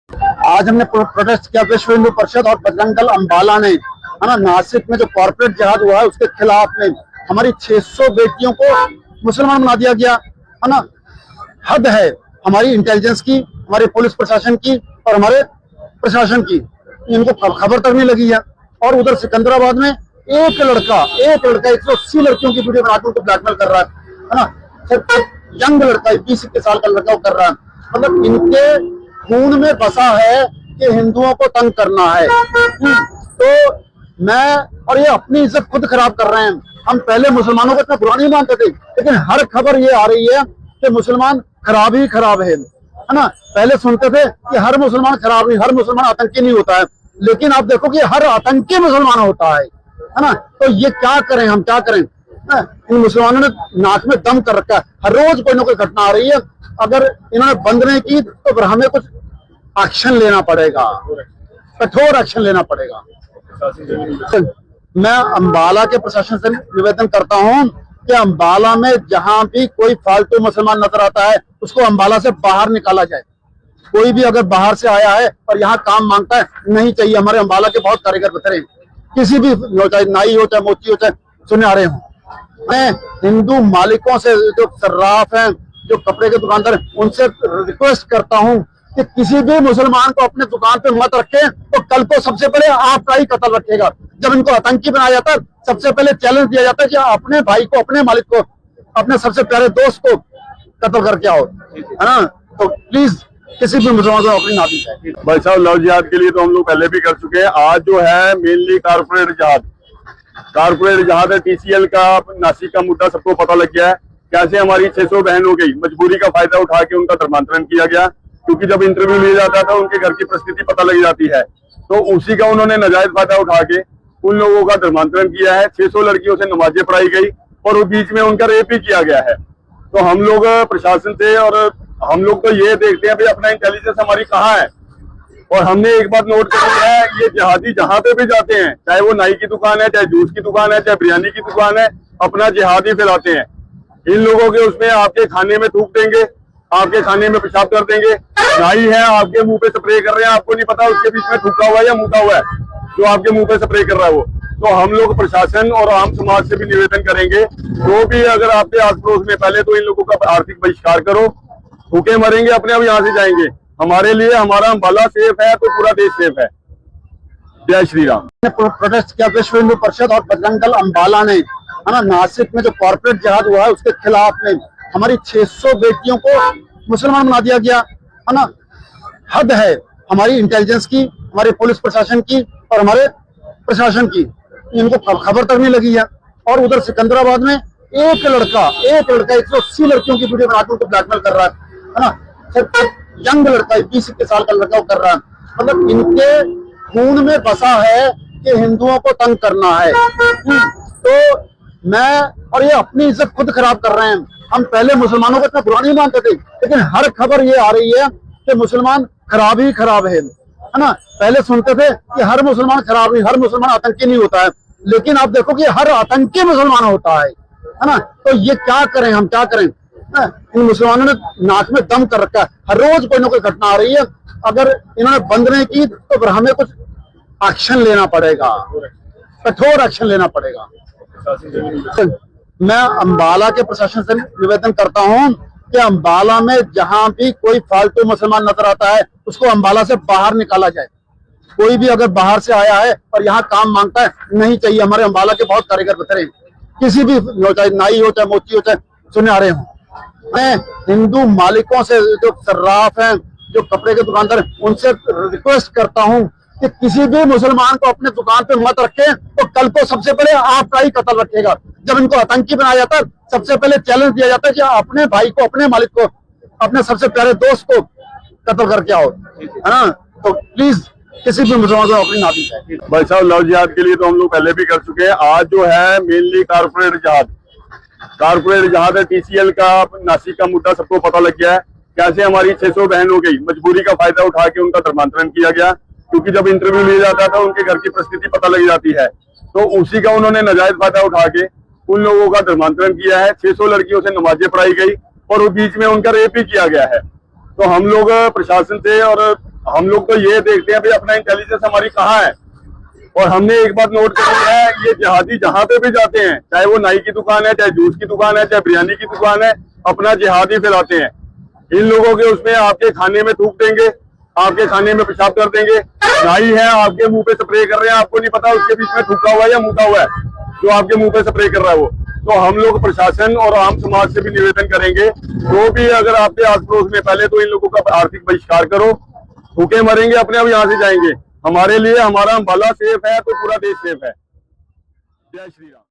आज हमने प्रोटेस्ट किया विश्व हिंदू परिषद और बजरंग दल अम्बाला ने, है ना, नासिक में जो कॉर्पोरेट जिहाद हुआ है उसके खिलाफ में हमारी 600 बेटियों को मुसलमान बना दिया गया, है ना। हद है हमारी इंटेलिजेंस की, हमारे पुलिस प्रशासन की और हमारे प्रशासन की, इनको खबर तक नहीं लगी है। और उधर सिकंदराबाद में एक लड़का 180 लड़कियों की वीडियो बनाकर उनको ब्लैकमेल कर रहा है ना। सिर्फ यंग लड़का 20-21 साल का लड़का वो कर रहा है। मतलब इनके खून में बसा है कि हिंदुओं को तंग करना है। तो मैं और ये अपनी इज्जत खुद खराब कर रहे हैं। हम पहले मुसलमानों को इतना बुरा नहीं मानते थे, लेकिन हर खबर ये आ रही है कि मुसलमान खराब ही खराब है ना। पहले सुनते थे कि हर मुसलमान खराब नहीं, हर मुसलमान आतंकी नहीं होता है, लेकिन आप देखो कि हर आतंकी मुसलमान होता है ना। तो ये क्या करें, हम क्या करें। इन मुसलमानों ने नाक में दम कर रखा है, हर रोज कोई ना कोई घटना आ रही है। अगर इन्होंने बंद नहीं की तो फिर हमें कुछ एक्शन लेना पड़ेगा, कठोर एक्शन लेना पड़ेगा। मैं अम्बाला के प्रशासन से निवेदन करता हूं कि अम्बाला में जहां भी कोई फालतू मुसलमान नजर आता है उसको अम्बाला से बाहर निकाला जाए। कोई भी अगर बाहर से आया है और यहाँ काम मांगता है, नहीं चाहिए। हमारे अम्बाला के बहुत कारीगर बतरे, किसी भी हो, चाहे नाई हो, चाहे मोची हो, चाहे सुनहरे हो। मैं हिंदू मालिकों से, जो सर्राफ हैं, जो कपड़े के दुकानदार हैं, उनसे रिक्वेस्ट करता हूं कि किसी भी मुसलमान को अपने दुकान पे मत रखें, तो कल को सबसे पहले आपका ही कत्ल रखेगा। जब इनको आतंकी बनाया जाता है, सबसे पहले चैलेंज दिया जाता है कि अपने भाई को, अपने मालिक को, अपने सबसे प्यारे दोस्त को कत्ल करके आओ, है ना। तो प्लीज किसी भी मुसलमान को अपनी ना दी जाए। भाई साहब, लव जिहाद के लिए तो हम लोग पहले भी कर चुके हैं। आज जो है मेनली कारपोरेट जिहाद है। TCL का, नासिक का मुद्दा सबको पता लग गया है। कैसे हमारी 600 बहन हो गई, मजबूरी का फायदा उठा के उनका धर्मांतरण किया गया, क्योंकि जब इंटरव्यू लिया जाता था उनके घर की परिस्थिति पता लग जाती है, तो उसी का उन्होंने नाजायज फायदा उठा के उन लोगों का धर्मांतरण किया है। 600 लड़कियों से नमाजें पढ़ाई गई और वो बीच में उनका रेप भी किया गया है। तो हम लोग प्रशासन से, और हम लोग तो ये देखते हैं भाई अपना इंटेलिजेंस हमारी कहाँ है। और हमने एक बात नोट करी है, ये जिहादी जहां पे भी जाते हैं, चाहे वो नाई की दुकान है, चाहे जूस की दुकान है, चाहे बिरयानी की दुकान है, अपना जिहाद ही फैलाते हैं। इन लोगों के उसमें आपके खाने में थूक देंगे, आपके खाने में पेशाब कर देंगे। नाई है, आपके मुंह पे स्प्रे कर रहे हैं, आपको नहीं पता उसके बीच में थूका हुआ है या मुका हुआ है, जो आपके मुंह पे स्प्रे कर रहा है वो। तो हम लोग प्रशासन और आम समाज से भी निवेदन करेंगे, जो भी अगर आपके आस पड़ोस में, पहले तो इन लोगों का आर्थिक बहिष्कार करो, भूखे मरेंगे अपने आप यहाँ से जाएंगे। हमारे लिए हमारा अम्बाला सेफ है तो पूरा देश सेफ है। जय श्री राम। प्रोटेस्ट किया विश्व हिंदू परिषद और बजरंग दल अम्बाला ने, है ना, नासिक में जो कॉर्पोरेट जिहाद हुआ है उसके खिलाफ में हमारी 600 बेटियों को मुसलमान बना दिया गया, है ना। हद है हमारी इंटेलिजेंस की, हमारे पुलिस प्रशासन की और हमारे प्रशासन की, इनको खबर तक नहीं लगी है। और उधर सिकंदराबाद में एक लड़का 180 लड़कियों की वीडियो बनाकर उनको ब्लैकमेल कर रहा है ना। सिर्फ यंग लड़का 20-21 साल का लड़का वो कर रहा है। मतलब इनके खून में बसा है कि हिंदुओं को तंग करना है। तो मैं और ये अपनी इज्जत खुद खराब कर रहे हैं। हम पहले मुसलमानों को इतना बुरा नहीं मानते थे, लेकिन हर खबर ये आ रही है कि मुसलमान खराब ही खराब है ना। पहले सुनते थे कि हर मुसलमान खराब नहीं, हर मुसलमान आतंकी नहीं होता है, लेकिन आप देखो कि हर आतंकी मुसलमान होता है ना। तो ये क्या करें, हम क्या करें। इन मुसलमानों ने नाक में दम कर रखा है, हर रोज कोई ना कोई घटना आ रही है। अगर इन्होंने बंद नहीं की तो फिर हमें कुछ एक्शन लेना पड़ेगा, कठोर एक्शन लेना पड़ेगा। मैं अम्बाला के प्रशासन से निवेदन करता हूं कि अम्बाला में जहां भी कोई फालतू मुसलमान नजर आता है उसको अम्बाला से बाहर निकाला जाए। कोई भी अगर बाहर से आया है और यहाँ काम मांगता है, नहीं चाहिए। हमारे अम्बाला के बहुत कारीगर बतरे, किसी भी हो, चाहे नाई हो, चाहे मोची हो, चाहे सुनहरे हो। मैं हिंदू मालिकों से, जो सर्राफ हैं, जो कपड़े के दुकानदार हैं, उनसे रिक्वेस्ट करता हूं कि किसी भी मुसलमान को अपने दुकान पे मत रखें, तो कल को सबसे पहले आपका ही कत्ल रखेगा। जब इनको आतंकी बनाया जाता है, सबसे पहले चैलेंज दिया जाता है कि अपने भाई को, अपने मालिक को, अपने सबसे प्यारे दोस्त को कत्ल करके आओ, है ना। तो प्लीज किसी भी मुसलमान को अपनी ना दी जाए। भाई साहब, लव जिहाद के लिए तो हम लोग पहले भी कर चुके हैं। आज जो है मेनली कारपोरेट जिहाद है। TCL का, नासिक का मुद्दा सबको पता लग गया है। कैसे हमारी 600 बहन हो गई, मजबूरी का फायदा उठा के उनका धर्मांतरण किया गया, क्योंकि जब इंटरव्यू लिया जाता था उनके घर की परिस्थिति पता लग जाती है, तो उसी का उन्होंने नाजायज फायदा उठा के उन लोगों का धर्मांतरण किया है। 600 लड़कियों से नमाजें पढ़ाई गई और वो बीच में उनका रेप भी किया गया है। तो हम लोग प्रशासन से और हम लोग तो ये देखते हैं भाई अपना इंटेलिजेंस हमारी कहाँ है। और हमने एक बात नोट करी है, ये जिहादी जहां पे भी जाते हैं, चाहे वो नाई की दुकान है, चाहे जूस की दुकान है, चाहे बिरयानी की दुकान है, अपना जिहादी फैलाते हैं। इन लोगों के उसमें आपके खाने में थूक देंगे, आपके खाने में पेशाब कर देंगे। नाई है, आपके मुंह पे स्प्रे कर रहे हैं, आपको नहीं पता उसके बीच में थूका हुआ है या मुका हुआ है, जो आपके मुंह पे स्प्रे कर रहा है वो। तो हम लोग प्रशासन और आम समाज से भी निवेदन करेंगे, जो भी अगर आपके आस पड़ोस में, पहले तो इन लोगों का आर्थिक बहिष्कार करो, भूखे मरेंगे अपने आप यहाँ से जाएंगे। हमारे लिए हमारा अम्बाला सेफ है तो पूरा देश सेफ है। जय श्री राम।